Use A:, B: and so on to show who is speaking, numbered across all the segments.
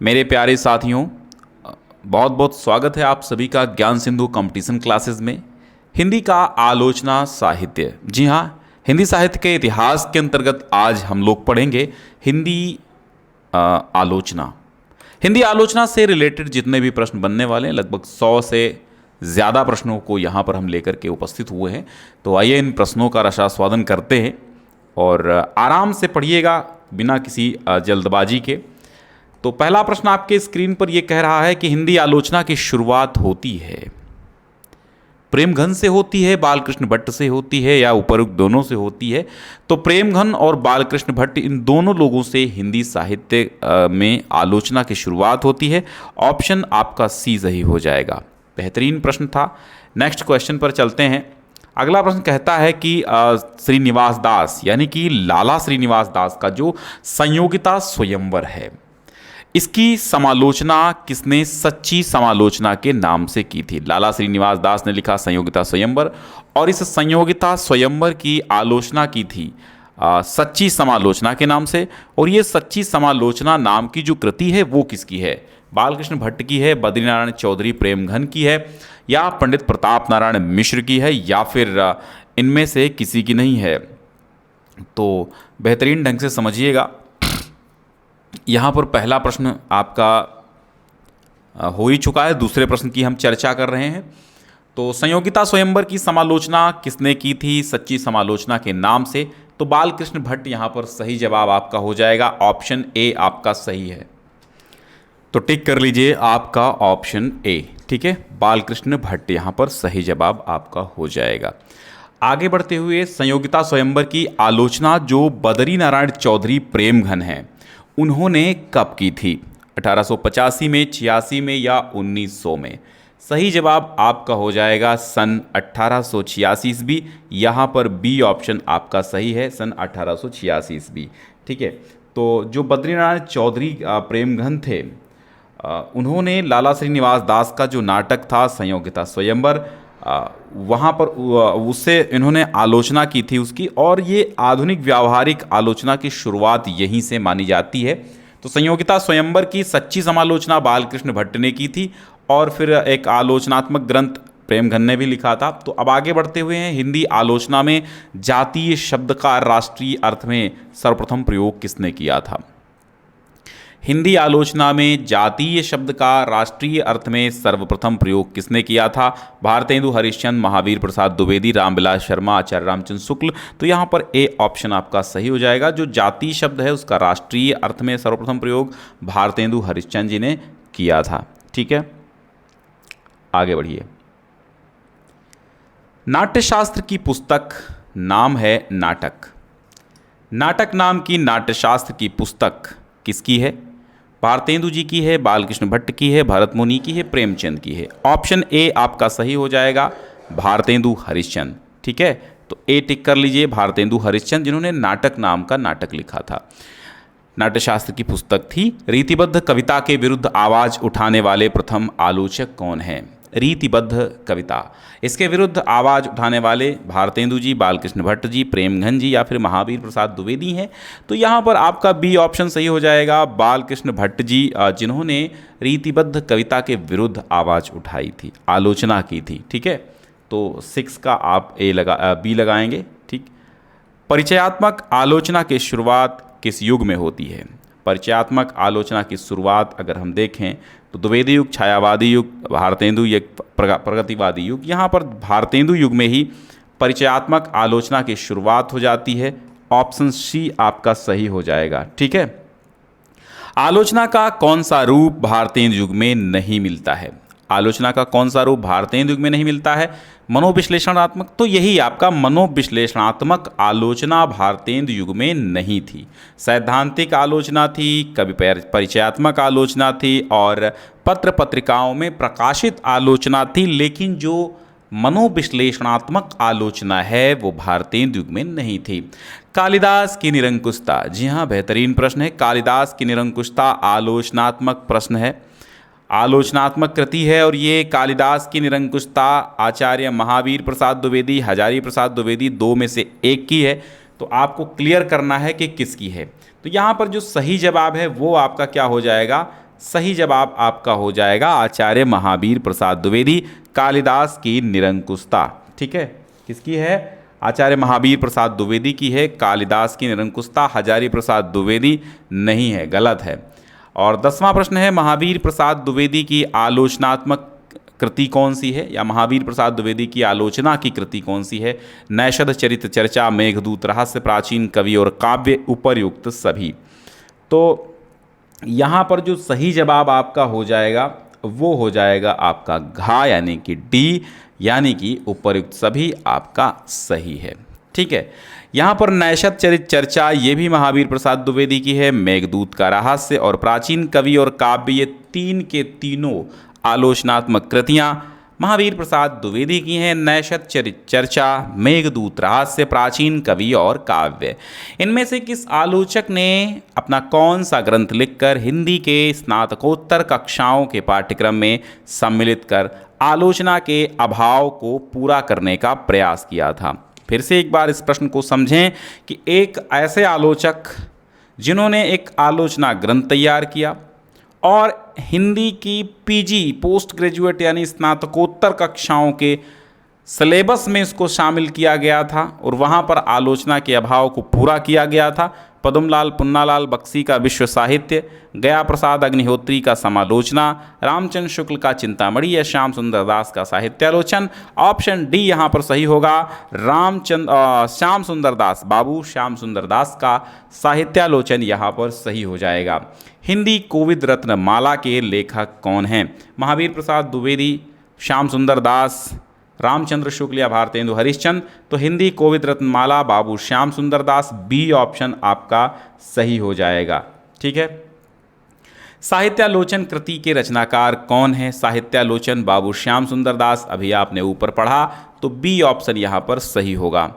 A: मेरे प्यारे साथियों, बहुत बहुत स्वागत है आप सभी का ज्ञान सिंधु कंपटीशन क्लासेस में। हिंदी का आलोचना साहित्य। जी हाँ, हिंदी साहित्य के इतिहास के अंतर्गत आज हम लोग पढ़ेंगे हिंदी आलोचना। हिंदी आलोचना से रिलेटेड जितने भी प्रश्न बनने वाले हैं, लगभग 100 से ज़्यादा प्रश्नों को यहाँ पर हम लेकर के उपस्थित हुए हैं। तो आइए इन प्रश्नों का रसास्वादन करते हैं और आराम से पढ़िएगा बिना किसी जल्दबाजी के। तो पहला प्रश्न आपके स्क्रीन पर यह कह रहा है कि हिंदी आलोचना की शुरुआत होती है प्रेमघन से होती है, बालकृष्ण भट्ट से होती है, या उपरोक्त दोनों से होती है। तो प्रेमघन और बालकृष्ण भट्ट इन दोनों लोगों से हिंदी साहित्य में आलोचना की शुरुआत होती है। ऑप्शन आपका सी सही हो जाएगा। बेहतरीन प्रश्न था। नेक्स्ट क्वेश्चन पर चलते हैं। अगला प्रश्न कहता है कि श्रीनिवास दास यानी कि लाला श्रीनिवास दास का जो संयोगिता स्वयंवर है, इसकी समालोचना किसने सच्ची समालोचना के नाम से की थी? लाला श्रीनिवास दास ने लिखा संयोगिता स्वयंवर, और इस संयोगिता स्वयंवर की आलोचना की थी सच्ची समालोचना के नाम से। और ये सच्ची समालोचना नाम की जो कृति है वो किसकी है? बालकृष्ण भट्ट की है, बद्रीनारायण चौधरी प्रेमघन की है, या पंडित प्रताप नारायण मिश्र की है, या फिर इनमें से किसी की नहीं है? तो बेहतरीन ढंग से समझिएगा। यहाँ पर पहला प्रश्न आपका हो ही चुका है, दूसरे प्रश्न की हम चर्चा कर रहे हैं। तो संयोगिता स्वयंवर की समालोचना किसने की थी सच्ची समालोचना के नाम से? तो बालकृष्ण भट्ट यहाँ पर सही जवाब आपका हो जाएगा। ऑप्शन ए आपका सही है, तो टिक कर लीजिए आपका ऑप्शन ए। ठीक है, बालकृष्ण भट्ट यहाँ पर सही जवाब आपका हो जाएगा। आगे बढ़ते हुए, संयोगिता स्वयंवर की आलोचना जो बद्रीनारायण चौधरी प्रेमघन हैं उन्होंने कब की थी? 1885 में, 86 में, या 1900 में? सही जवाब आपका हो जाएगा सन 1886 ईस्वी। यहाँ पर बी ऑप्शन आपका सही है, सन 1886 ईस्वी। ठीक है, तो जो बद्रीनारायण चौधरी प्रेमघन थे उन्होंने लाला श्रीनिवास दास का जो नाटक था संयोगिता स्वयंवर, वहाँ पर उससे इन्होंने आलोचना की थी उसकी, और ये आधुनिक व्यावहारिक आलोचना की शुरुआत यहीं से मानी जाती है। तो संयोगिता स्वयंवर की सच्ची समालोचना बालकृष्ण भट्ट ने की थी, और फिर एक आलोचनात्मक ग्रंथ प्रेमघन ने भी लिखा था। तो अब आगे बढ़ते हुए हैं, हिंदी आलोचना में जातीय शब्द का राष्ट्रीय अर्थ में सर्वप्रथम प्रयोग किसने किया था? हिंदी आलोचना में जातीय शब्द का राष्ट्रीय अर्थ में सर्वप्रथम प्रयोग किसने किया था? भारतेंदु हरिश्चंद्र, महावीर प्रसाद द्विवेदी, रामविलास शर्मा, आचार्य रामचंद्र शुक्ल। तो यहाँ पर ए ऑप्शन आपका सही हो जाएगा। जो जातीय शब्द है उसका राष्ट्रीय अर्थ में सर्वप्रथम प्रयोग भारतेंदु हरिश्चंद्र जी ने किया था। ठीक है, आगे बढ़िए। नाट्यशास्त्र की पुस्तक नाम है नाटक। नाटक नाम की नाट्यशास्त्र की पुस्तक किसकी है? भारतेंदु जी की है, बालकृष्ण भट्ट की है, भरत मुनि की है, प्रेमचंद की है? ऑप्शन ए आपका सही हो जाएगा, भारतेंदु हरिश्चंद्र। ठीक है, तो ए टिक कर लीजिए, भारतेंदु हरिश्चंद्र जिन्होंने नाटक नाम का नाटक लिखा था। नाट्यशास्त्र की पुस्तक थी। रीतिबद्ध कविता के विरुद्ध आवाज उठाने वाले प्रथम आलोचक कौन हैं? रीतिबद्ध कविता, इसके विरुद्ध आवाज़ उठाने वाले भारतेंदु जी, बालकृष्ण भट्ट जी, प्रेमघन जी, या फिर महावीर प्रसाद द्विवेदी हैं? तो यहाँ पर आपका बी ऑप्शन सही हो जाएगा, बालकृष्ण भट्ट जी जिन्होंने रीतिबद्ध कविता के विरुद्ध आवाज़ उठाई थी, आलोचना की थी। ठीक है, तो 6 का आप बी लगाएंगे। ठीक, परिचयात्मक आलोचना की शुरुआत किस युग में होती है? परिचयात्मक आलोचना की शुरुआत अगर हम देखें तो द्विवेदी युग, छायावादी युग, भारतेंदु युग, प्रगतिवादी युग। यहाँ पर भारतेंदु युग में ही परिचयात्मक आलोचना की शुरुआत हो जाती है। ऑप्शन सी आपका सही हो जाएगा। ठीक है, आलोचना का कौन सा रूप भारतेंदु युग में नहीं मिलता है? आलोचना का कौन सा रूप भारतेंदु युग में नहीं मिलता है? मनोविश्लेषणात्मक। तो यही आपका मनोविश्लेषणात्मक आलोचना भारतेंदु युग में नहीं थी। सैद्धांतिक आलोचना थी, कवि परिचयात्मक आलोचना थी, और पत्र पत्रिकाओं में प्रकाशित आलोचना थी। लेकिन जो मनोविश्लेषणात्मक आलोचना है वो भारतेंदु युग में नहीं थी। कालिदास की निरंकुशता, जी हाँ, बेहतरीन प्रश्न है। कालिदास की निरंकुशता आलोचनात्मक प्रश्न है, आलोचनात्मक कृति है, और ये कालिदास की निरंकुशता आचार्य महावीर प्रसाद द्विवेदी, हजारी प्रसाद द्विवेदी, दो में से एक की है। तो आपको क्लियर करना है कि किसकी है। तो यहाँ पर जो सही जवाब है वो आपका क्या हो जाएगा? सही जवाब आपका हो जाएगा आचार्य महावीर प्रसाद द्विवेदी, कालिदास की निरंकुशता। ठीक है, किसकी है? आचार्य महावीर प्रसाद द्विवेदी की है। कालिदास की निरंकुशता हजारी प्रसाद द्विवेदी नहीं है, गलत है। और 10वां प्रश्न है, महावीर प्रसाद द्विवेदी की आलोचनात्मक कृति कौन सी है, या महावीर प्रसाद द्विवेदी की आलोचना की कृति कौन सी है? नैषध, चरित चर्चा, मेघदूत, रहस्य, प्राचीन कवि और काव्य, उपर्युक्त सभी। तो यहाँ पर जो सही जवाब आपका हो जाएगा वो हो जाएगा आपका घा, यानी कि डी, यानी कि उपर्युक्त सभी आपका सही है। ठीक है, यहाँ पर नैषध, चरित चर्चा ये भी महावीर प्रसाद द्विवेदी की है। मेघदूत का रहस्य और प्राचीन कवि और काव्य, ये तीन के तीनों आलोचनात्मक कृतियाँ महावीर प्रसाद द्विवेदी की हैं। नैषध, चरित चर्चा, मेघदूत, रहस्य, प्राचीन कवि और काव्य। इनमें से किस आलोचक ने अपना कौन सा ग्रंथ लिखकर हिंदी के स्नातकोत्तर कक्षाओं के पाठ्यक्रम में सम्मिलित कर आलोचना के अभाव को पूरा करने का प्रयास किया था? फिर से एक बार इस प्रश्न को समझें कि एक ऐसे आलोचक जिन्होंने एक आलोचना ग्रंथ तैयार किया और हिंदी की पीजी, पोस्ट ग्रेजुएट यानी स्नातकोत्तर कक्षाओं के सिलेबस में इसको शामिल किया गया था और वहाँ पर आलोचना के अभाव को पूरा किया गया था। पद्मलाल पुन्नालाल बख्शी का विश्व साहित्य, गया प्रसाद अग्निहोत्री का समालोचना, रामचंद्र शुक्ल का चिंतामणि या श्याम सुंदर दास का साहित्यालोचन। ऑप्शन डी यहाँ पर सही होगा, श्याम सुंदर दास, बाबू श्याम सुंदर दास का साहित्यालोचन यहाँ पर सही हो जाएगा। हिंदी कोविद रत्न माला के लेखक कौन हैं? महावीर प्रसाद द्विवेदी, श्याम सुंदर दास, रामचंद्र शुक्ल या भारतेंदु हरिश्चंद्र। तो हिंदी कोविद रत्न माला बाबू श्याम सुंदर दास, बी ऑप्शन आपका सही हो जाएगा। ठीक है, साहित्यालोचन कृति के रचनाकार कौन है? साहित्यालोचन बाबू श्याम सुंदर दास, अभी आपने ऊपर पढ़ा, तो बी ऑप्शन यहाँ पर सही होगा।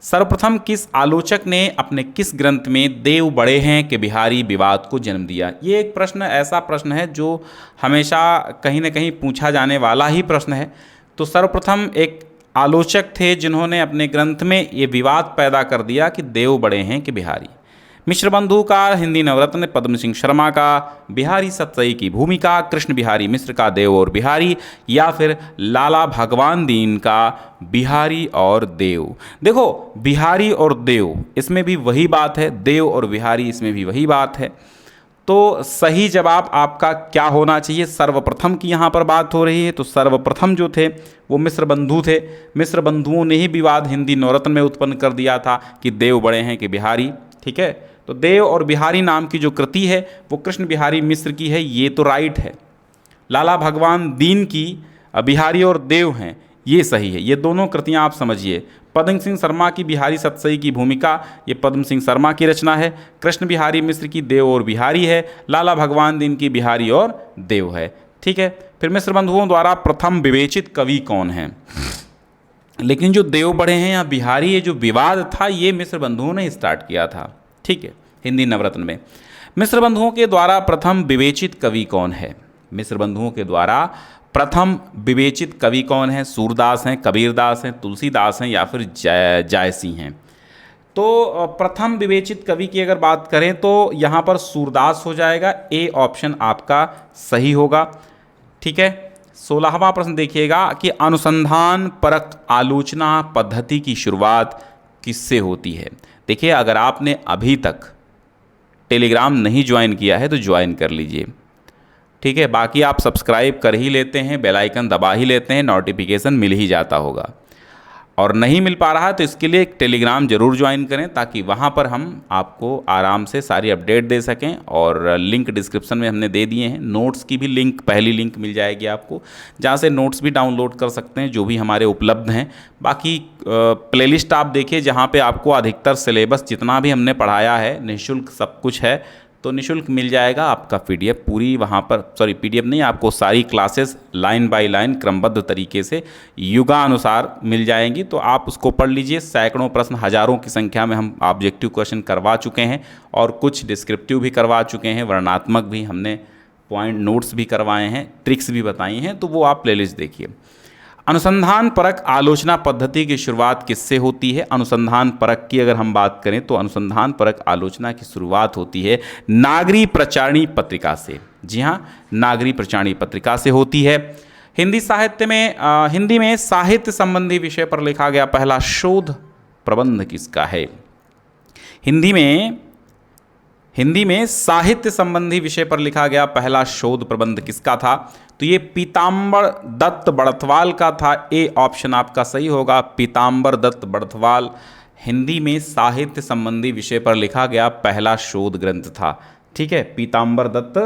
A: सर्वप्रथम किस आलोचक ने अपने किस ग्रंथ में देव बड़े हैं के बिहारी विवाद को जन्म दिया? ये एक प्रश्न, ऐसा प्रश्न है जो हमेशा कहीं ना कहीं पूछा जाने वाला ही प्रश्न है। तो सर्वप्रथम एक आलोचक थे जिन्होंने अपने ग्रंथ में ये विवाद पैदा कर दिया कि देव बड़े हैं कि बिहारी। मिश्र बंधु का हिंदी नवरत्न पद्म सिंह शर्मा का बिहारी सतसई की भूमिका, कृष्ण बिहारी मिश्र का देव और बिहारी, या फिर लाला भगवान दीन का बिहारी और देव। देखो, बिहारी और देव इसमें भी वही बात है, देव और बिहारी इसमें भी वही बात है। तो सही जवाब आपका क्या होना चाहिए? सर्वप्रथम की यहाँ पर बात हो रही है, तो सर्वप्रथम जो थे वो मिश्र बंधु थे। मिश्र बंधुओं ने ही विवाद हिंदी नवरत्न में उत्पन्न कर दिया था कि देव बड़े हैं कि बिहारी। ठीक है, तो देव और बिहारी नाम की जो कृति है वो कृष्ण बिहारी मिश्र की है, ये तो राइट है। लाला भगवान दीन की बिहारी और देव हैं, ये सही है। ये दोनों कृतियाँ आप समझिए। पद्म सिंह शर्मा की बिहारी सतसई की भूमिका, ये पद्म सिंह शर्मा की रचना है। कृष्ण बिहारी मिश्र की देव और बिहारी है। लाला भगवान दीन की बिहारी और देव है। ठीक है, फिर मिश्र बंधुओं द्वारा प्रथम विवेचित कवि कौन हैं? लेकिन जो देव बड़े हैं या बिहारी, ये जो विवाद था ये मिश्र बंधुओं ने स्टार्ट किया था। ठीक है, हिंदी नवरत्न में मिश्र बंधुओं के द्वारा प्रथम विवेचित कवि कौन है? मिश्र बंधुओं के द्वारा प्रथम विवेचित कवि कौन है? सूरदास हैं, कबीरदास हैं, तुलसीदास हैं या फिर जायसी हैं? तो प्रथम विवेचित कवि की अगर बात करें तो यहाँ पर सूरदास हो जाएगा, ए ऑप्शन आपका सही होगा। ठीक है, 16वां प्रश्न देखिएगा कि अनुसंधान परक आलोचना पद्धति की शुरुआत किससे होती है? देखिए, अगर आपने अभी तक टेलीग्राम नहीं ज्वाइन किया है तो ज्वाइन कर लीजिए। ठीक है, बाकी आप सब्सक्राइब कर ही लेते हैं, बेल आइकन दबा ही लेते हैं, नोटिफिकेशन मिल ही जाता होगा। और नहीं मिल पा रहा तो इसके लिए एक टेलीग्राम ज़रूर ज्वाइन करें ताकि वहाँ पर हम आपको आराम से सारी अपडेट दे सकें। और लिंक डिस्क्रिप्शन में हमने दे दिए हैं। नोट्स की भी लिंक, पहली लिंक मिल जाएगी आपको, जहाँ से नोट्स भी डाउनलोड कर सकते हैं जो भी हमारे उपलब्ध हैं। बाकी प्लेलिस्ट आप देखिए जहाँ पे आपको अधिकतर सिलेबस जितना भी हमने पढ़ाया है निःशुल्क सब कुछ है, तो निःशुल्क मिल जाएगा आपका पीडीएफ पूरी वहाँ पर, सॉरी पीडीएफ नहीं, आपको सारी क्लासेस लाइन बाय लाइन क्रमबद्ध तरीके से युगानुसार मिल जाएंगी। तो आप उसको पढ़ लीजिए। सैकड़ों प्रश्न, हज़ारों की संख्या में हम ऑब्जेक्टिव क्वेश्चन करवा चुके हैं और कुछ डिस्क्रिप्टिव भी करवा चुके हैं, वर्णात्मक भी हमने पॉइंट नोट्स भी करवाए हैं, ट्रिक्स भी बताई हैं, तो वो आप प्लेलिस्ट देखिए। अनुसंधान परक आलोचना पद्धति की शुरुआत किससे होती है? अनुसंधान परक की अगर हम बात करें तो अनुसंधान परक आलोचना की शुरुआत होती है नागरी प्रचारणी पत्रिका से। जी हाँ, नागरी प्रचारणी पत्रिका से होती है। हिंदी साहित्य में हिंदी में साहित्य संबंधी विषय पर लिखा गया पहला शोध प्रबंध किसका है? हिंदी में साहित्य संबंधी विषय पर लिखा गया पहला शोध प्रबंध किसका था? तो ये पीताम्बर दत्त बड़थवाल का था। ए ऑप्शन आपका सही होगा, पीताम्बर दत्त बड़थवाल हिंदी में साहित्य संबंधी विषय पर लिखा गया पहला शोध ग्रंथ था। ठीक है, पीताम्बर दत्त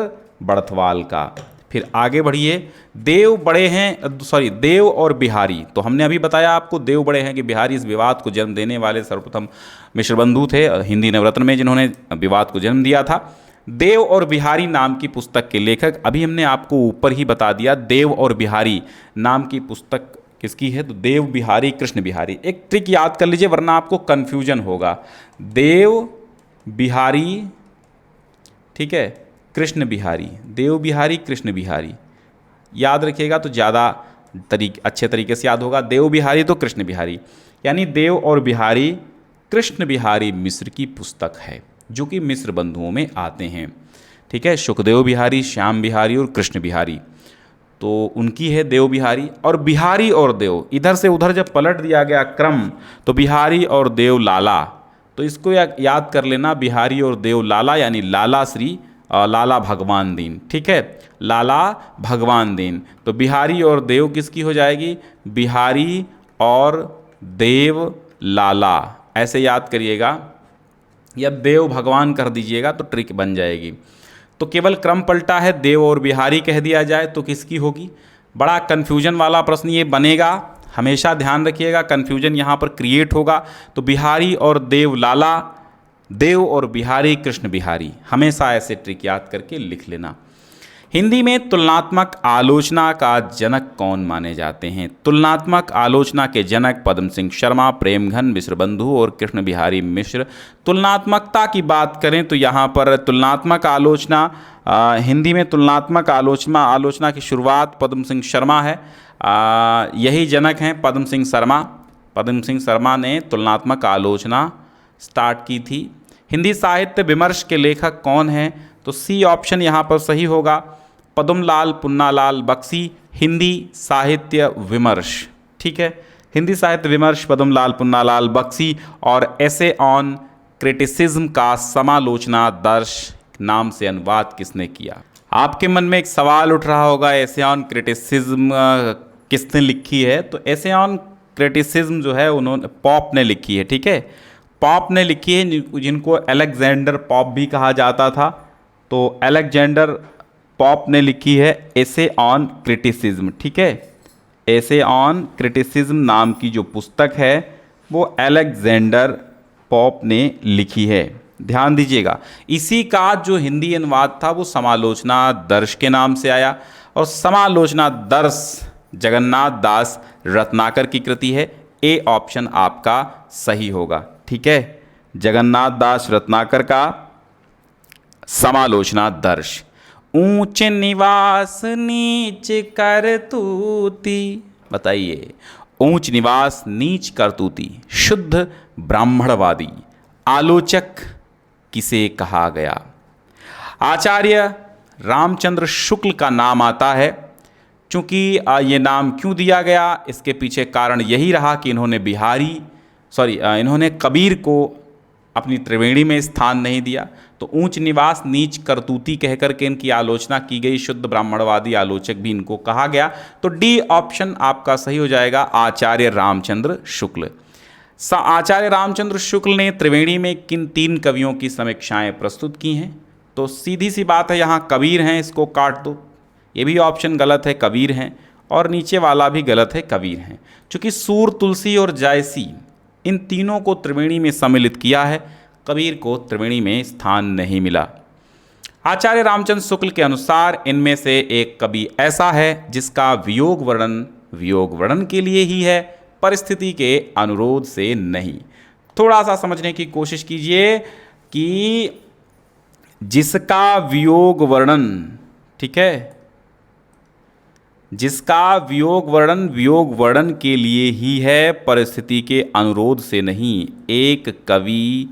A: बड़थवाल का। फिर आगे बढ़िए, देव और बिहारी। तो हमने अभी बताया आपको देव बड़े हैं कि बिहारी इस विवाद को जन्म देने वाले सर्वप्रथम मिश्र बंधु थे हिंदी नवरत्न में, जिन्होंने विवाद को जन्म दिया था। देव और बिहारी नाम की पुस्तक के लेखक, अभी हमने आपको ऊपर ही बता दिया, देव और बिहारी नाम की पुस्तक किसकी है? तो देव बिहारी कृष्ण बिहारी। एक ट्रिक याद कर लीजिए वरना आपको कन्फ्यूजन होगा। देव बिहारी, ठीक है, कृष्ण बिहारी, देव बिहारी कृष्ण बिहारी, याद रखिएगा तो ज़्यादा अच्छे तरीके से याद होगा। देव बिहारी तो कृष्ण बिहारी, यानी देव और बिहारी कृष्ण बिहारी मिश्र की पुस्तक है, जो कि मिश्र बंधुओं में आते हैं। ठीक है, सुखदेव बिहारी, श्याम बिहारी और कृष्ण बिहारी, तो उनकी है देव बिहारी। और बिहारी और देव, इधर से उधर जब पलट दिया गया क्रम, तो बिहारी और देव लाला, तो इसको याद कर लेना, बिहारी और देव लाला, यानी लाला श्री लाला भगवान दीन। ठीक है, लाला भगवान दीन। तो बिहारी और देव किसकी हो जाएगी? बिहारी और देव लाला, ऐसे याद करिएगा, या देव भगवान कर दीजिएगा तो ट्रिक बन जाएगी। तो केवल क्रम पलटा है, देव और बिहारी कह दिया जाए तो किसकी होगी? बड़ा कन्फ्यूजन वाला प्रश्न ये बनेगा, हमेशा ध्यान रखिएगा, कन्फ्यूजन यहाँ पर क्रिएट होगा। तो बिहारी और देव लाला, देव और बिहारी कृष्ण बिहारी, हमेशा ऐसे ट्रिक याद करके लिख लेना। हिंदी में तुलनात्मक आलोचना का जनक कौन माने जाते हैं? तुलनात्मक आलोचना के जनक पद्म सिंह शर्मा, प्रेमघन, मिश्र बंधु और कृष्ण बिहारी मिश्र। तुलनात्मकता की बात करें तो यहाँ पर तुलनात्मक आलोचना, हिंदी में तुलनात्मक आलोचना की शुरुआत पद्म सिंह शर्मा है, यही जनक हैं पद्म सिंह शर्मा। पद्म सिंह शर्मा ने तुलनात्मक आलोचना स्टार्ट की थी। हिंदी साहित्य विमर्श के लेखक कौन हैं? तो सी ऑप्शन यहाँ पर सही होगा, पद्मलाल पुन्नालाल बख्शी, हिंदी साहित्य विमर्श। ठीक है, हिंदी साहित्य विमर्श पद्मलाल पुन्नालाल बख्शी। और एसे ऑन क्रिटिसिज्म का समालोचना दर्श नाम से अनुवाद किसने किया? आपके मन में एक सवाल उठ रहा होगा, एसे ऑन क्रिटिसिज्म किसने लिखी है? तो एसे ऑन क्रिटिसिज्म जो है उन्होंने पॉप ने लिखी है। ठीक है, पॉप ने लिखी है, जिनको अलेक्जेंडर पॉप भी कहा जाता था। तो अलेक्जेंडर पॉप ने लिखी है एसे ऑन क्रिटिसिज्म। ठीक है, एसे ऑन क्रिटिसिज्म नाम की जो पुस्तक है वो अलेक्जेंडर पॉप ने लिखी है, ध्यान दीजिएगा। इसी का जो हिंदी अनुवाद था वो समालोचना दर्श के नाम से आया, और समालोचना दर्श जगन्नाथ दास रत्नाकर की कृति है। ए ऑप्शन आपका सही होगा। ठीक है, जगन्नाथ दास रत्नाकर का समालोचना दर्श। ऊंच निवास नीच करतूती, बताइए, ऊंच निवास नीच करतूती, शुद्ध ब्राह्मणवादी आलोचक किसे कहा गया? आचार्य रामचंद्र शुक्ल का नाम आता है। चूंकि ये नाम क्यों दिया गया, इसके पीछे कारण यही रहा कि इन्होंने कबीर को अपनी त्रिवेणी में स्थान नहीं दिया, तो ऊंच निवास नीच करतूती कहकर के इनकी आलोचना की गई, शुद्ध ब्राह्मणवादी आलोचक भी इनको कहा गया। तो डी ऑप्शन आपका सही हो जाएगा, आचार्य रामचंद्र शुक्ल। आचार्य रामचंद्र शुक्ल ने त्रिवेणी में किन 3 कवियों की समीक्षाएं प्रस्तुत की हैं? तो सीधी सी बात है, यहाँ कबीर हैं, इसको काट दो, ये भी ऑप्शन गलत है, कबीर हैं, और नीचे वाला भी गलत है, कबीर हैं। चूँकि सूर, तुलसी और जायसी, इन तीनों को त्रिवेणी में सम्मिलित किया है, कबीर को त्रिवेणी में स्थान नहीं मिला। आचार्य रामचंद्र शुक्ल के अनुसार इनमें से एक कवि ऐसा है जिसका वियोग वर्णन के लिए ही है, परिस्थिति के अनुरोध से नहीं। थोड़ा सा समझने की कोशिश कीजिए कि जिसका वियोग वर्णन, ठीक है, जिसका वियोग वर्णन के लिए ही है, परिस्थिति के अनुरोध से नहीं। एक कवि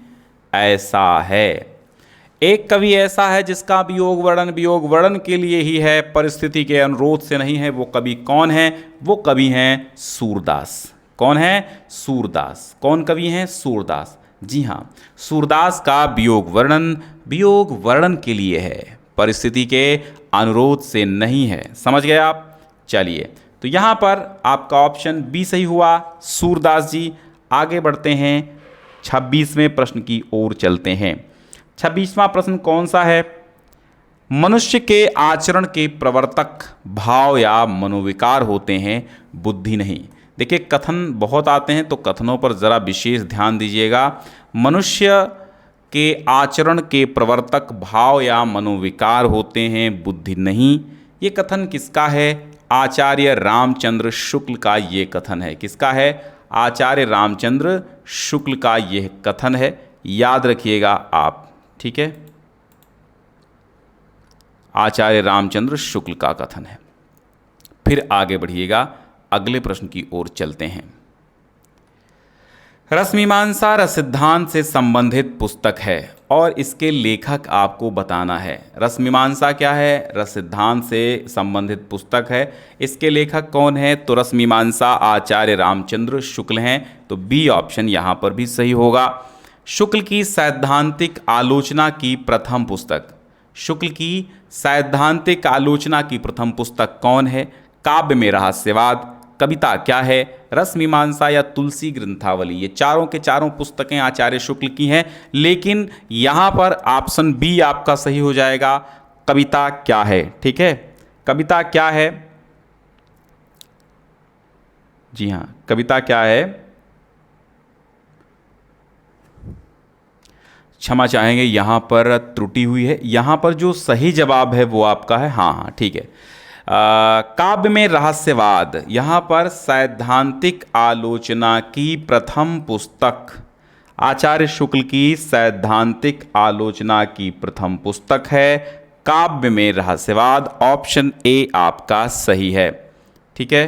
A: ऐसा है, एक कवि ऐसा है जिसका वियोग वर्णन के लिए ही है, परिस्थिति के अनुरोध से नहीं है। वो कवि कौन है? वो कवि हैं सूरदास। कौन है? सूरदास। कौन कवि हैं? सूरदास। जी हाँ, सूरदास का वियोग वर्णन के लिए है, परिस्थिति के अनुरोध से नहीं है। समझ गए आप? चलिए, तो यहाँ पर आपका ऑप्शन बी सही हुआ, सूरदास जी। आगे बढ़ते हैं, 26वें प्रश्न की ओर चलते हैं। 26वां प्रश्न कौन सा है? मनुष्य के आचरण के प्रवर्तक भाव या मनोविकार होते हैं, बुद्धि नहीं। देखिए, कथन बहुत आते हैं, तो कथनों पर ज़रा विशेष ध्यान दीजिएगा। मनुष्य के आचरण के प्रवर्तक भाव या मनोविकार होते हैं, बुद्धि नहीं। ये कथन किसका है? आचार्य रामचंद्र शुक्ल का ये कथन है। किसका है? आचार्य रामचंद्र शुक्ल का यह कथन है, याद रखिएगा आप। ठीक है, आचार्य रामचंद्र शुक्ल का कथन है। फिर आगे बढ़िएगा, अगले प्रश्न की ओर चलते हैं। रसमीमांसा रस सिद्धांत से संबंधित पुस्तक है और इसके लेखक आपको बताना है। रसमीमांसा क्या है? रस सिद्धांत से संबंधित पुस्तक है। इसके लेखक कौन है? तो रसमीमांसा आचार्य रामचंद्र शुक्ल हैं। तो बी ऑप्शन यहाँ पर भी सही होगा। शुक्ल की सैद्धांतिक आलोचना की प्रथम पुस्तक, शुक्ल की सैद्धांतिक आलोचना की प्रथम पुस्तक कौन है? काव्य में रहस्यवाद, कविता क्या है, रसमीमांसा या तुलसी ग्रंथावली। ये चारों के चारों पुस्तकें आचार्य शुक्ल की हैं, लेकिन यहाँ पर ऑप्शन बी आपका सही हो जाएगा। कविता क्या है? ठीक है, कविता क्या है? जी हाँ, कविता क्या है? क्षमा चाहेंगे, यहाँ पर त्रुटि हुई है। यहाँ पर जो सही जवाब है वो आपका है, हाँ ठीक है, काव्य में रहस्यवाद। यहाँ पर सैद्धांतिक आलोचना की प्रथम पुस्तक, आचार्य शुक्ल की सैद्धांतिक आलोचना की प्रथम पुस्तक है काव्य में रहस्यवाद। ऑप्शन ए आपका सही है। ठीक है,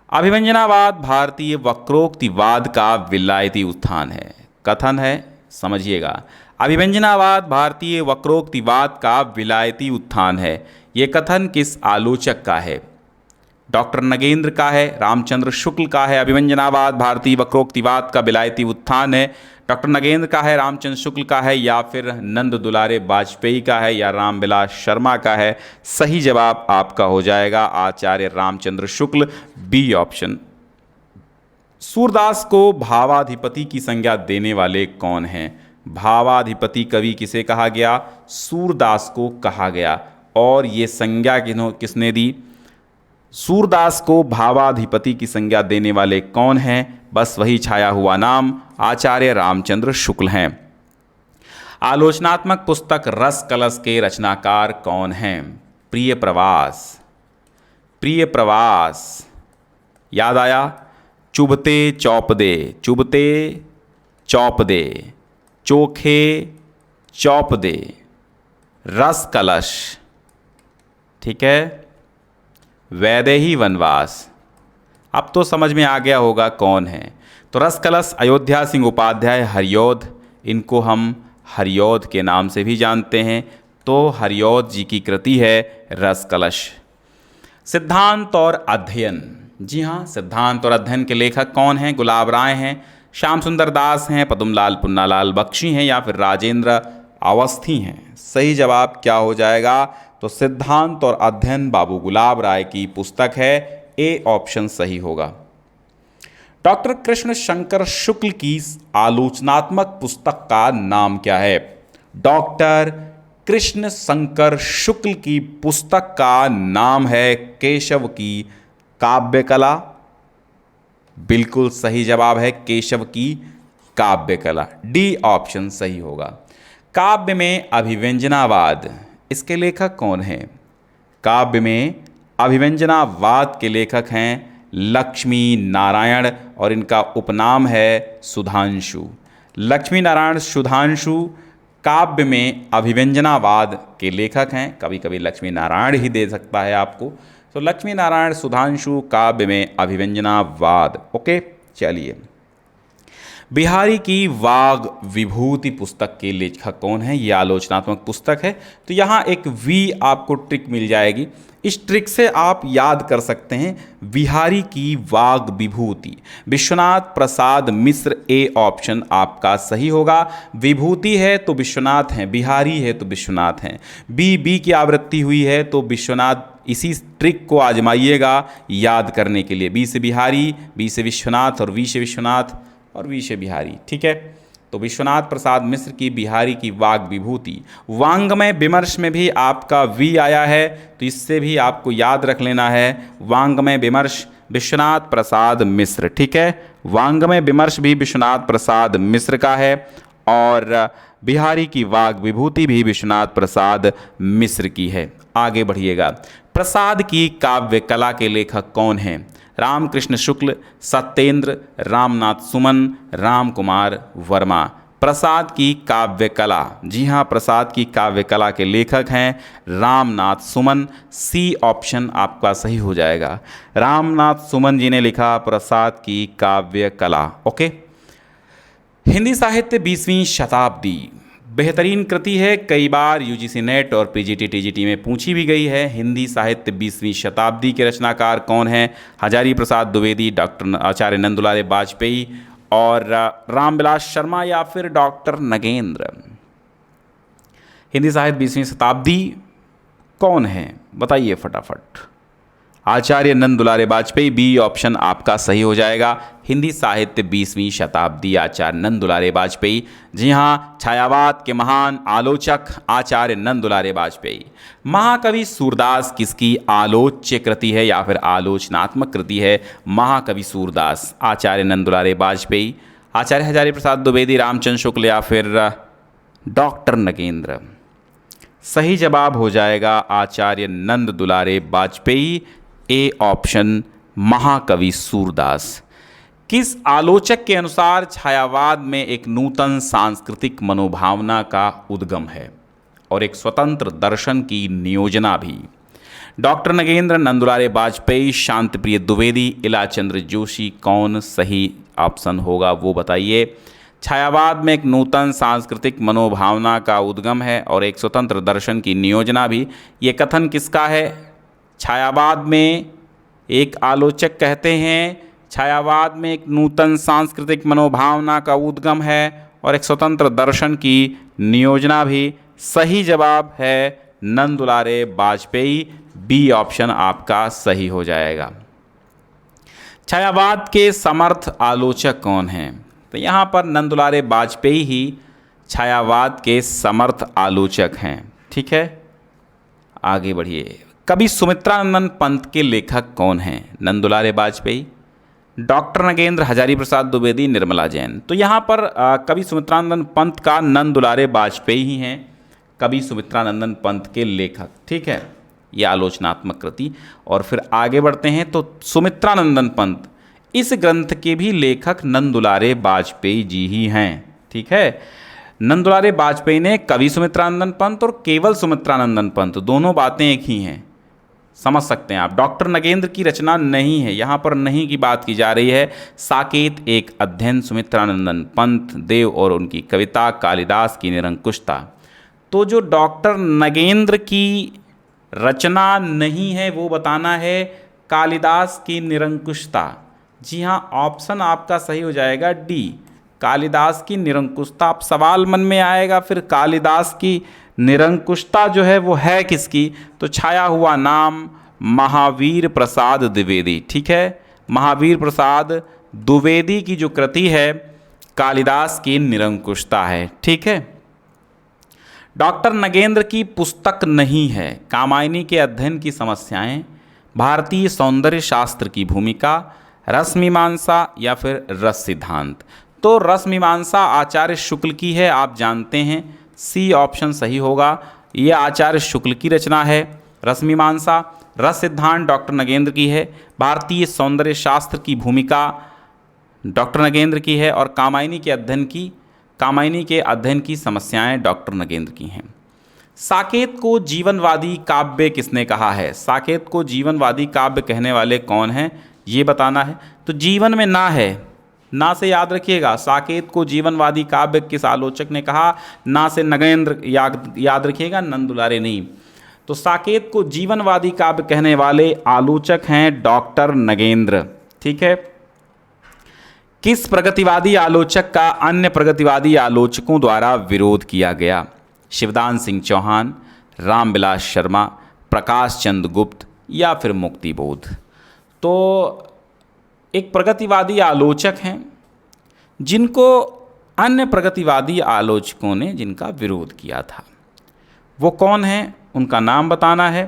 A: अभिव्यंजनावाद भारतीय वक्रोक्तिवाद का विलायती उत्थान है। कथन है, समझिएगा, अभिव्यंजनावाद भारतीय वक्रोक्तिवाद का विलायती उत्थान है। ये कथन किस आलोचक का है? डॉक्टर नगेंद्र का है, रामचंद्र शुक्ल का है। अभिव्यंजनावाद भारतीय वक्रोक्तिवाद का विलायती उत्थान है, डॉक्टर नगेंद्र का है, रामचंद्र शुक्ल का है, या फिर नंद दुलारे वाजपेयी का है, या रामविलास शर्मा का है। सही जवाब आपका हो जाएगा आचार्य रामचंद्र शुक्ल, बी ऑप्शन। सूरदास को भावाधिपति की संज्ञा देने वाले कौन हैं? भावाधिपति कवि किसे कहा गया? सूरदास को कहा गया। और ये संज्ञा किसने दी? सूरदास को भावाधिपति की संज्ञा देने वाले कौन हैं? बस वही छाया हुआ नाम आचार्य रामचंद्र शुक्ल हैं। आलोचनात्मक पुस्तक रस कलश के रचनाकार कौन हैं? प्रिय प्रवास, प्रिय प्रवास याद आया? चुभते चौप दे, चुभते चौप दे, चोखे चौप दे, रस कलश, ठीक है, वैदेही वनवास। अब तो समझ में आ गया होगा कौन है। तो रस कलश अयोध्या सिंह उपाध्याय हरिऔध, इनको हम हरिऔध के नाम से भी जानते हैं। तो हरिऔध जी की कृति है रस कलश। सिद्धांत और अध्ययन, जी हाँ, सिद्धांत और अध्ययन के लेखक कौन हैं? गुलाब राय हैं, श्याम सुंदर दास हैं, पद्मलाल पुन्नालाल बख्शी हैं, या फिर राजेंद्र अवस्थी हैं। सही जवाब क्या हो जाएगा? तो सिद्धांत और अध्ययन बाबू गुलाब राय की पुस्तक है, ए ऑप्शन सही होगा। डॉक्टर कृष्ण शंकर शुक्ल की आलोचनात्मक पुस्तक का नाम क्या है? डॉक्टर कृष्ण शंकर शुक्ल की पुस्तक का नाम है केशव की काव्य कला। बिल्कुल सही जवाब है केशव की काव्य कला, डी ऑप्शन सही होगा। काव्य में अभिव्यंजनावाद, इसके लेखक कौन हैं? काव्य में अभिव्यंजनावाद के लेखक हैं लक्ष्मी नारायण, और इनका उपनाम है सुधांशु। लक्ष्मी नारायण सुधांशु काव्य में अभिव्यंजनावाद के लेखक हैं, कभी कभी लक्ष्मी नारायण ही दे सकता है आपको, तो लक्ष्मी नारायण सुधांशु काव्य में अभिव्यंजनावाद। ओके, चलिए। बिहारी की वाग विभूति पुस्तक के लेखक कौन है? ये आलोचनात्मक पुस्तक है, तो यहाँ एक वी आपको ट्रिक मिल जाएगी। इस ट्रिक से आप याद कर सकते हैं बिहारी की वाग विभूति, विश्वनाथ प्रसाद मिश्र। ए ऑप्शन आपका सही होगा। विभूति है तो विश्वनाथ हैं, बिहारी है तो विश्वनाथ हैं। बी की आवृत्ति हुई है तो विश्वनाथ। इसी ट्रिक को आजमाइएगा याद करने के लिए। बी से बिहारी, बी से विश्वनाथ और वी से विश्वनाथ और वी से बिहारी। ठीक है, तो विश्वनाथ प्रसाद मिश्र की बिहारी की वाग विभूति। वांग्मय विमर्श में भी आपका वी आया है, तो इससे भी आपको याद रख लेना है। वांग्मय विमर्श विश्वनाथ प्रसाद मिश्र। ठीक है, वांग्मय विमर्श भी विश्वनाथ प्रसाद मिश्र का है और बिहारी की वाग विभूति भी विश्वनाथ प्रसाद मिश्र की है। आगे बढ़िएगा। प्रसाद की काव्य कला के लेखक कौन हैं? रामकृष्ण शुक्ल, सत्येंद्र, रामनाथ सुमन, राम कुमार वर्मा। प्रसाद की काव्य कला, जी हाँ, प्रसाद की काव्य कला के लेखक हैं रामनाथ सुमन। सी ऑप्शन आपका सही हो जाएगा। रामनाथ सुमन जी ने लिखा प्रसाद की काव्य कला। ओके। हिंदी साहित्य 20वीं शताब्दी बेहतरीन कृति है, कई बार यूजीसी नेट और पीजीटी टीजीटी में पूछी भी गई है। हिंदी साहित्य 20वीं शताब्दी के रचनाकार कौन हैं? हजारी प्रसाद द्विवेदी, डॉक्टर आचार्य नंदुलाल वाजपेयी और रामविलास शर्मा या फिर डॉक्टर नगेंद्र। हिंदी साहित्य 20वीं शताब्दी कौन है बताइए फटाफट। आचार्य नंदुलाल वाजपेयी, बी ऑप्शन आपका सही हो जाएगा। हिंदी साहित्य 20वीं शताब्दी आचार्य नंदुलाल वाजपेयी। जी हाँ, छायावाद के महान आलोचक आचार्य नंदुलाल वाजपेयी। महाकवि सूरदास किसकी आलोच्य कृति है या फिर आलोचनात्मक कृति है? महाकवि सूरदास आचार्य नंदुलाल वाजपेयी, आचार्य हजारी प्रसाद द्विवेदी, रामचंद्र शुक्ल या फिर डॉक्टर नगेंद्र। सही जवाब हो जाएगा आचार्य नंदुलाल वाजपेयी। ए ऑप्शन महाकवि सूरदास। किस आलोचक के अनुसार छायावाद में एक नूतन सांस्कृतिक मनोभावना का उद्गम है और एक स्वतंत्र दर्शन की नियोजना भी? डॉक्टर नगेंद्र, नंदुलाल वाजपेयी, शांतिप्रिय द्विवेदी, इलाचंद्र जोशी। कौन सही ऑप्शन होगा वो बताइए। छायावाद में एक नूतन सांस्कृतिक मनोभावना का उद्गम है और एक स्वतंत्र दर्शन की नियोजना भी। ये कथन किसका है? छायावाद में एक आलोचक कहते हैं छायावाद में एक नूतन सांस्कृतिक मनोभावना का उद्गम है और एक स्वतंत्र दर्शन की नियोजना भी। सही जवाब है नंदुलाल वाजपेयी। बी ऑप्शन आपका सही हो जाएगा। छायावाद के समर्थ आलोचक कौन हैं? तो यहाँ पर नंदुलाल वाजपेयी ही छायावाद के समर्थ आलोचक हैं। ठीक है, आगे बढ़िए। कवि सुमित्रानंदन पंत के लेखक कौन हैं? नंदुलाल वाजपेयी, डॉक्टर नगेंद्र, हजारी प्रसाद द्विवेदी, निर्मला जैन। तो यहाँ पर कवि सुमित्रानंदन पंत का नंदुलाल वाजपेयी ही हैं कवि सुमित्रानंदन पंत के लेखक। ठीक है, ये आलोचनात्मक कृति। और फिर आगे बढ़ते हैं तो सुमित्रानंदन पंत, इस ग्रंथ के भी लेखक नंदुलाल वाजपेयी जी ही हैं। ठीक है, नंदुलाल वाजपेयी ने कवि सुमित्रानंदन पंत और केवल सुमित्रानंदन पंत, दोनों बातें एक ही हैं, समझ सकते हैं आप। डॉक्टर नगेंद्र की रचना नहीं है, यहाँ पर नहीं की बात की जा रही है। साकेत एक अध्ययन, सुमित्रानंदन पंत, देव और उनकी कविता, कालिदास की निरंकुशता। तो जो डॉक्टर नगेंद्र की रचना नहीं है वो बताना है कालिदास की निरंकुशता। जी हाँ, ऑप्शन आपका सही हो जाएगा डी, कालिदास की निरंकुशता। आप सवाल मन में आएगा फिर कालिदास की निरंकुशता जो है वो है किसकी? तो छाया हुआ नाम महावीर प्रसाद द्विवेदी। ठीक है, महावीर प्रसाद द्विवेदी की जो कृति है कालिदास की निरंकुशता है। ठीक है, डॉक्टर नगेंद्र की पुस्तक नहीं है कामायनी के अध्ययन की समस्याएं, भारतीय सौंदर्य शास्त्र की भूमिका, रस मीमांसा या फिर रस सिद्धांत। तो रस मीमांसा आचार्य शुक्ल की है, आप जानते हैं। सी ऑप्शन सही होगा, ये आचार्य शुक्ल की रचना है रस मीमांसा। रस सिद्धांत डॉक्टर नगेंद्र की है, भारतीय सौंदर्य शास्त्र की भूमिका डॉक्टर नगेंद्र की है और कामायनी के अध्ययन की कामायनी के अध्ययन की समस्याएं डॉक्टर नगेंद्र की हैं। साकेत को जीवनवादी काव्य किसने कहा है? साकेत को जीवनवादी काव्य कहने वाले कौन हैं, ये बताना है। तो जीवन में ना है, ना से याद रखिएगा। साकेत को जीवनवादी काव्य किस आलोचक ने कहा? ना से नगेंद्र याद रखिएगा, नंद दुलारे नहीं। तो साकेत को जीवनवादी काव्य कहने वाले आलोचक हैं डॉक्टर नगेंद्र। ठीक है। किस प्रगतिवादी आलोचक का अन्य प्रगतिवादी आलोचकों द्वारा विरोध किया गया? शिवदान सिंह चौहान, रामविलास शर्मा, प्रकाश चंद्र गुप्त या फिर मुक्तिबोध? तो एक प्रगतिवादी आलोचक हैं जिनको अन्य प्रगतिवादी आलोचकों ने जिनका विरोध किया था, वो कौन है, उनका नाम बताना है।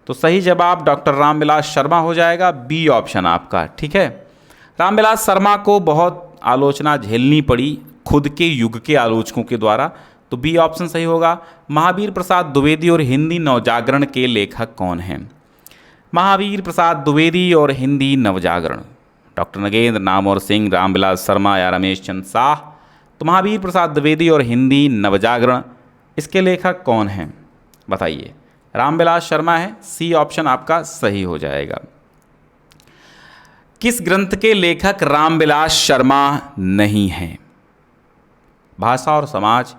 A: तो सही जवाब डॉक्टर रामविलास शर्मा हो जाएगा, बी ऑप्शन आपका। ठीक है। रामविलास शर्मा को बहुत आलोचना झेलनी पड़ी खुद के युग के आलोचकों के द्वारा, तो बी ऑप्शन सही होगा। महावीर प्रसाद द्विवेदी और हिंदी नवजागरण के लेखक कौन हैं? महावीर प्रसाद द्विवेदी और हिंदी नवजागरण, डॉक्टर नगेंद्र, नामवर सिंह, रामविलास शर्मा या रमेश चंद्र शाह? तो महावीर प्रसाद द्विवेदी और हिंदी नवजागरण, इसके लेखक कौन हैं बताइए? रामविलास शर्मा है, सी ऑप्शन आपका सही हो जाएगा। किस ग्रंथ के लेखक रामविलास शर्मा नहीं हैं? भाषा और समाज,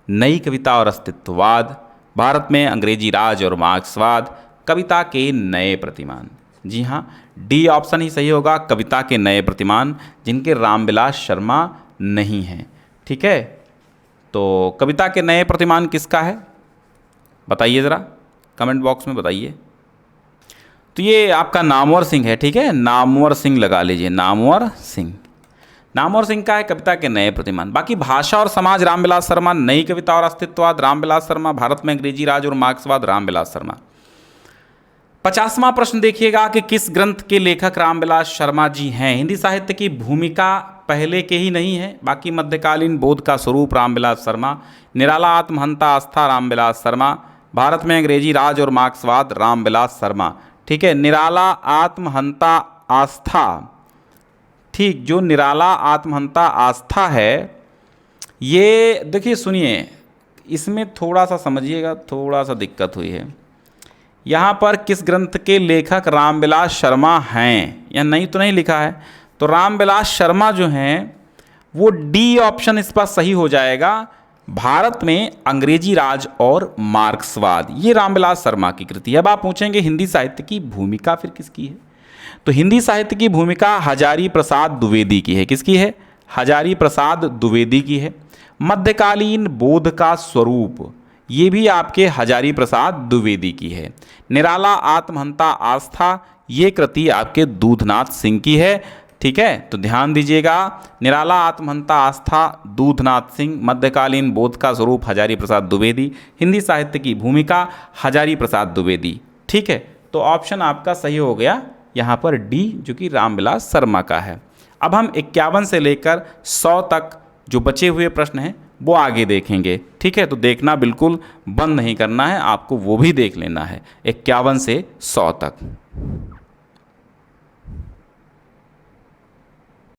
A: नई कविता और अस्तित्ववाद, भारत में अंग्रेजी राज और मार्क्सवाद, कविता के नए प्रतिमान? जी हाँ, डी ऑप्शन ही सही होगा, कविता के नए प्रतिमान, जिनके रामविलास शर्मा नहीं हैं। ठीक है। तो कविता के नए प्रतिमान किसका है बताइए ज़रा, कमेंट बॉक्स में बताइए। तो ये आपका नामवर सिंह है। ठीक है, नामवर सिंह लगा लीजिए, नामवर सिंह। नामवर सिंह का है कविता के नए प्रतिमान। बाकी भाषा और समाज रामविलास शर्मा, नई कविता और अस्तित्ववाद रामविलास शर्मा, भारत में अंग्रेजी राज और मार्क्सवाद रामविलास शर्मा। 50वां प्रश्न देखिएगा कि किस ग्रंथ के लेखक रामविलास शर्मा जी हैं? हिंदी साहित्य की भूमिका पहले के ही नहीं है, बाकी मध्यकालीन बोध का स्वरूप रामविलास शर्मा, निराला आत्महंता आस्था रामविलास शर्मा, भारत में अंग्रेजी राज और मार्क्सवाद रामविलास शर्मा। ठीक है, निराला आत्महंता आस्था, ठीक, जो निराला आत्महंता आस्था है, ये देखिए सुनिए, इसमें थोड़ा सा समझिएगा, थोड़ा सा दिक्कत हुई है। यहाँ पर किस ग्रंथ के लेखक रामविलास शर्मा हैं या नहीं तो नहीं लिखा है, तो रामविलास शर्मा जो हैं वो डी ऑप्शन इस पर सही हो जाएगा, भारत में अंग्रेजी राज और मार्क्सवाद, ये रामविलास शर्मा की कृति है। अब आप पूछेंगे हिंदी साहित्य की भूमिका फिर किसकी है? तो हिंदी साहित्य की भूमिका हजारी प्रसाद द्विवेदी की है। किसकी है? हजारी प्रसाद द्विवेदी की है। मध्यकालीन बोध का स्वरूप, ये भी आपके हजारी प्रसाद द्विवेदी की है। निराला आत्महंता आस्था, ये कृति आपके दूधनाथ सिंह की है। ठीक है, तो ध्यान दीजिएगा, निराला आत्महंता आस्था दूधनाथ सिंह, मध्यकालीन बोध का स्वरूप हजारी प्रसाद द्विवेदी, हिंदी साहित्य की भूमिका हजारी प्रसाद द्विवेदी। ठीक है, तो ऑप्शन आपका सही हो गया यहाँ पर डी, जो कि रामविलास शर्मा का है। अब हम 51 से लेकर 100 तक जो बचे हुए प्रश्न हैं वो आगे देखेंगे। ठीक है, तो देखना बिल्कुल बंद नहीं करना है, आपको वो भी देख लेना है 51 से 100 तक।